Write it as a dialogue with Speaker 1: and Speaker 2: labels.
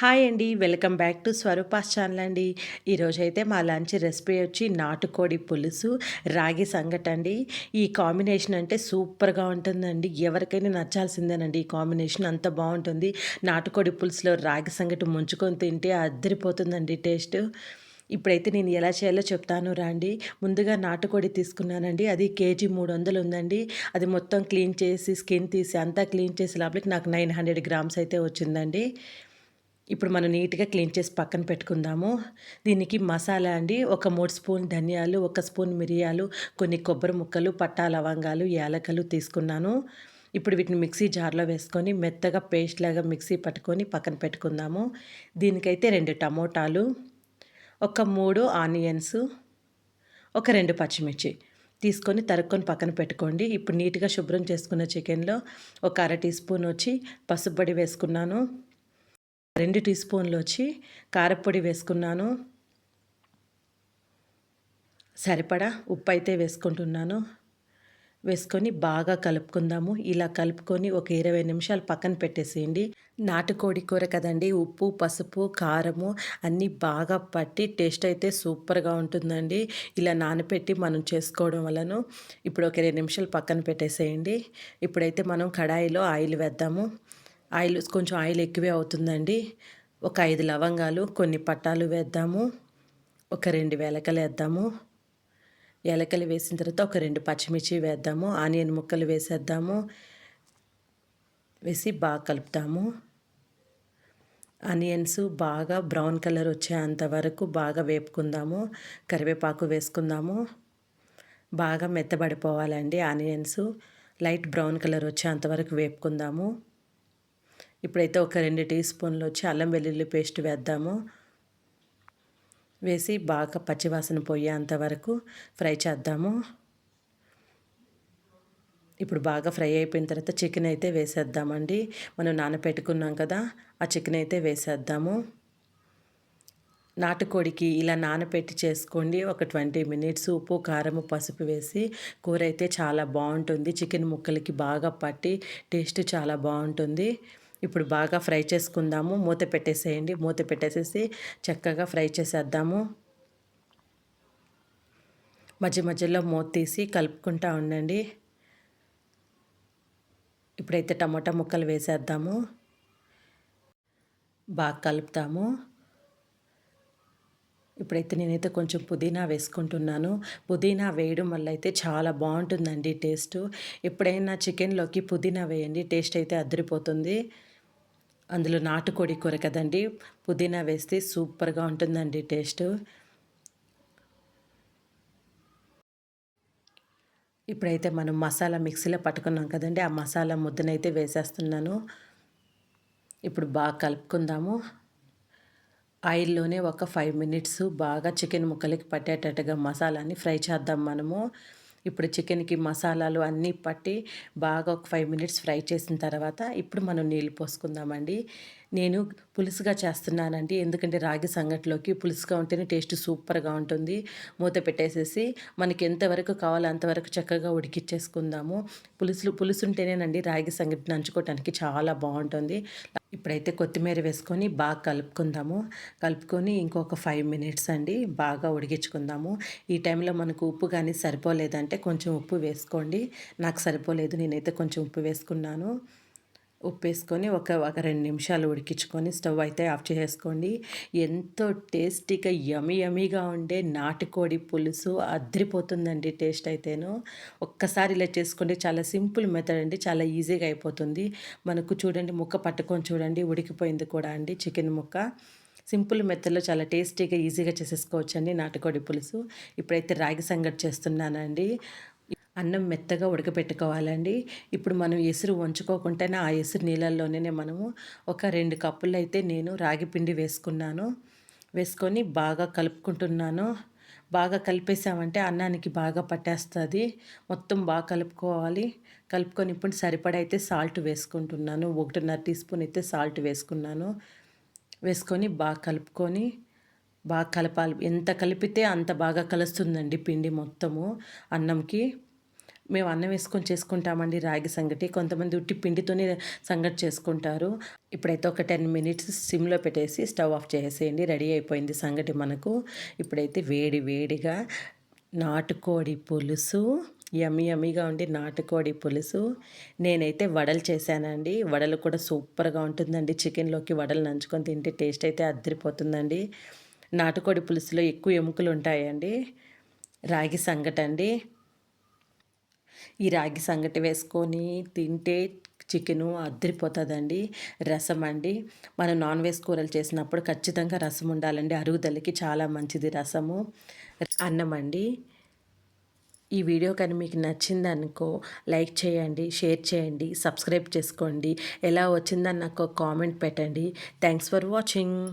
Speaker 1: Hi అండి. Welcome back to Swarupa's channel అండి. ఈరోజైతే మా లంచ్ రెసిపీ వచ్చి నాటుకోడి పులుసు, రాగి సంగటండి. ఈ కాంబినేషన్ అంటే సూపర్‌గా ఉంటుందండి. ఎవరికైనా నచ్చాల్సిందేనండి ఈ కాంబినేషన్ అంత బావుంటుంది. నాటుకోడి పులుసులో రాగి సంగటి ముంచుకొని తింటే అద్దిరిపోతుందండి టేస్టు. ఇప్పుడైతే నేను ఎలా చేయాలో చెప్తాను రండి. ముందుగా నాటుకోడి తీసుకున్నానండి. అది కేజీ 300 ఉందండి. అది మొత్తం క్లీన్ చేసి, స్కిన్ తీసి అంతా క్లీన్ చేసే లోపలికి నాకు 900 గ్రామ్స్ అయితే వచ్చిందండి. ఇప్పుడు మనం నీట్‌గా క్లీన్ చేసి పక్కన పెట్టుకుందాము. దీనికి మసాలా అండి, ఒక 3 స్పూన్ ధనియాలు, ఒక స్పూన్ మిరియాలు, కొన్ని కొబ్బరి ముక్కలు, పట్టా, లవంగాలు, యాలకులు తీసుకున్నాను. ఇప్పుడు వీటిని మిక్సీ జార్‌లో వేసుకొని మెత్తగా పేస్ట్‌లాగా మిక్సీ పట్టుకొని పక్కన పెట్టుకుందాము. దీనికైతే 2 టమోటాలు, ఒక 3 ఆనియన్స్, ఒక 2 పచ్చిమిర్చి తీసుకొని తరుక్కొని పక్కన పెట్టుకోండి. ఇప్పుడు నీట్‌గా శుభ్రం చేసుకున్న చికెన్‌లో ఒక అర టీ స్పూన్ వచ్చి పసుపు పొడి వేసుకున్నాను. 2 టీ స్పూన్‌లొచ్చి కారప్పొడి వేసుకున్నాను. సరిపడా ఉప్పైతే వేసుకుంటున్నాను. వేసుకొని బాగా కలుపుకుందాము. ఇలా కలుపుకొని ఒక 20 నిమిషాలు పక్కన పెట్టేసేయండి. నాటుకోడి కూర కదండీ! ఉప్పు, పసుపు, కారము అన్నీ బాగా పట్టి టేస్ట్ అయితే సూపర్‌గా ఉంటుందండి. ఇలా నానపెట్టి మనం చేసుకోవడం వలన ఇప్పుడు ఒక 20 నిమిషాలు పక్కన పెట్టేసేయండి. ఇప్పుడైతే మనం కడాయిలో ఆయిల్ వేద్దాము. కొంచెం ఆయిల్ ఎక్కువే అవుతుందండి. ఒక 5 లవంగాలు, కొన్ని పట్టాలు వేద్దాము. ఒక 2 యాలకులేద్దాము. యాలకులు వేసిన తర్వాత ఒక 2 పచ్చిమిర్చి వేద్దాము. ఆనియన్ ముక్కలు వేసేద్దాము. వేసి బాగా కలుపుతాము. ఆనియన్స్ బాగా బ్రౌన్ కలర్ వచ్చేంత వరకు బాగా వేపుకుందాము. కరివేపాకు వేసుకుందాము. బాగా మెత్తబడిపోవాలండి ఆనియన్స్. లైట్ బ్రౌన్ కలర్ వచ్చేంత వరకు వేపుకుందాము. ఇప్పుడైతే ఒక 2 టీ స్పూన్లు వచ్చి అల్లం వెల్లుల్లి పేస్ట్ వేద్దాము. వేసి బాగా పచ్చివాసన పోయేంత వరకు ఫ్రై చేద్దాము. ఇప్పుడు బాగా ఫ్రై అయిపోయిన తర్వాత చికెన్ అయితే వేసేద్దామండి. మనం నానపెట్టుకున్నాం కదా, ఆ చికెన్ అయితే వేసేద్దాము. నాటుకోడికి ఇలా నానపెట్టి చేసుకోండి. ఒక 20 మినిట్స్ ఉప్పు, కారము, పసుపు వేసి కూర అయితే చాలా బావుంటుంది. చికెన్ ముక్కలకి బాగా పట్టి టేస్ట్ చాలా బావుంటుంది. ఇప్పుడు బాగా ఫ్రై చేసుకుందాము. మూత పెట్టేసేయండి. మూత పెట్టేసేసి చక్కగా ఫ్రై చేసేద్దాము. మధ్య మధ్యలో మూత తీసి కలుపుకుంటా ఉండండి. ఇప్పుడైతే టమాటా ముక్కలు వేసేద్దాము. బాగా కలుపుతాము. ఇప్పుడైతే నేనైతే కొంచెం పుదీనా వేసుకుంటున్నాను. పుదీనా వేయడం వల్ల అయితే చాలా బావుంటుందండి టేస్టు. ఎప్పుడైనా చికెన్‌లోకి పుదీనా వేయండి. టేస్ట్ అయితే అదిరిపోతుంది. అందులో నాటుకోడి కూర కదండీ! పుదీనా వేస్తే సూపర్‌గా ఉంటుందండి టేస్టు. ఇప్పుడైతే మనం మసాలా మిక్సీలో పట్టుకున్నాం కదండీ! ఆ మసాలా ముద్దనైతే వేసేస్తున్నాను. ఇప్పుడు బాగా కలుపుకుందాము. ఆయిల్‌లోనే ఒక 5 మినిట్స్ బాగా చికెన్ ముక్కలకి పట్టేటట్టుగా మసాలాని ఫ్రై చేద్దాం మనము. ఇప్పుడు చికెన్‌కి మసాలాలు అన్నీ పట్టి బాగా ఒక 5 మినిట్స్ ఫ్రై చేసిన తర్వాత ఇప్పుడు మనం నీళ్ళు పోసుకుందామండి. నేను పులుసుగా చేస్తున్నానండి. ఎందుకంటే రాగి సంగటిలోకి పులుసుగా ఉంటేనే టేస్ట్ సూపర్‌గా ఉంటుంది. మూత పెట్టేసేసి మనకి ఎంతవరకు కావాలో అంతవరకు చక్కగా ఉడికిచ్చేసుకుందాము. పులుసుంటేనేనండి రాగి సంగటి నంచుకోవటానికి చాలా బావుంటుంది. ఇప్పుడైతే కొత్తిమీర వేసుకొని బాగా కలుపుకుందాము. కలుపుకొని ఇంకొక 5 మినిట్స్ అండి బాగా ఉడికించుకుందాము. ఈ టైంలో మనకు ఉప్పు కానీ సరిపోలేదంటే కొంచెం ఉప్పు వేసుకోండి. నాకు సరిపోలేదు, నేనైతే కొంచెం ఉప్పు వేసుకున్నాను. ఉప్పేసుకొని ఒక 2 నిమిషాలు ఉడికించుకొని స్టవ్ అయితే ఆఫ్ చేసేసుకోండి. ఎంతో టేస్టీగా యమ్మీగా ఉండే నాటుకోడి పులుసు అద్రిపోతుందండి టేస్ట్ అయితేను. ఒక్కసారి ఇలా చేసుకోండి. చాలా సింపుల్ మెథడ్ అండి. చాలా ఈజీగా అయిపోతుంది. మనకు చూడండి ముక్క పట్టుకొని చూడండి ఉడికిపోయింది కూడా అండి చికెన్ ముక్క. సింపుల్ మెథడ్‌లో చాలా టేస్టీగా, ఈజీగా చేసేసుకోవచ్చండి నాటుకోడి పులుసు. ఇప్పుడైతే రాగి సంగటి చేస్తున్నానండి. అన్నం మెత్తగా ఉడకపెట్టుకోవాలండి. ఇప్పుడు మనం ఎసురు వంచుకోకుండానే ఆ ఎసురు నీళ్ళల్లోనే మనము ఒక 2 కప్పులైతే నేను రాగి పిండి వేసుకున్నాను. వేసుకొని బాగా కలుపుకుంటున్నాను. బాగా కలిపేసామంటే అన్నానికి బాగా పట్టేస్తది. మొత్తం బాగా కలుపుకోవాలి. కలుపుకొని ఇప్పుడు సరిపడా అయితే సాల్ట్ వేసుకుంటున్నాను. 1.5 టీ స్పూన్ అయితే సాల్ట్ వేసుకున్నాను. వేసుకొని బాగా కలుపుకొని బాగా కలపాలి. ఎంత కలిపితే అంత బాగా కలుస్తుందండి పిండి మొత్తము అన్నంకి. మేము అన్నం వేసుకొని చేసుకుంటామండి రాగి సంగటి. కొంతమంది ఉట్టి పిండితోనే సంగటి చేసుకుంటారు. ఇప్పుడైతే ఒక 10 మినిట్స్ సిమ్‌లో పెట్టేసి స్టవ్ ఆఫ్ చేసేయండి. రెడీ అయిపోయింది సంగటి మనకు. ఇప్పుడైతే వేడి వేడిగా నాటుకోడి పులుసు, యమ్మీగా ఉండి నాటుకోడి పులుసు. నేనైతే వడలు చేశానండి. వడలు కూడా సూపర్‌గా ఉంటుందండి. చికెన్‌లోకి వడలు నంచుకొని తింటే టేస్ట్ అయితే అద్దిరిపోతుందండి. నాటుకోడి పులుసులో ఎక్కువ ఎముకలు ఉంటాయండి. రాగి సంగటండి. ఈ రాగి సంగటి వేసుకొని తింటే చికెను అద్దరిపోతుందండి. రసం అండి. మనం నాన్ వెజ్ కూరలు చేసినప్పుడు ఖచ్చితంగా రసం ఉండాలండి. అరుగుదలకి చాలా మంచిది రసము. అన్నం అండి. ఈ వీడియో కానీ మీకు నచ్చిందనుకో లైక్ చేయండి, షేర్ చేయండి, సబ్స్క్రైబ్ చేసుకోండి. ఎలా వచ్చిందని నాకు కామెంట్ పెట్టండి. Thanks for watching.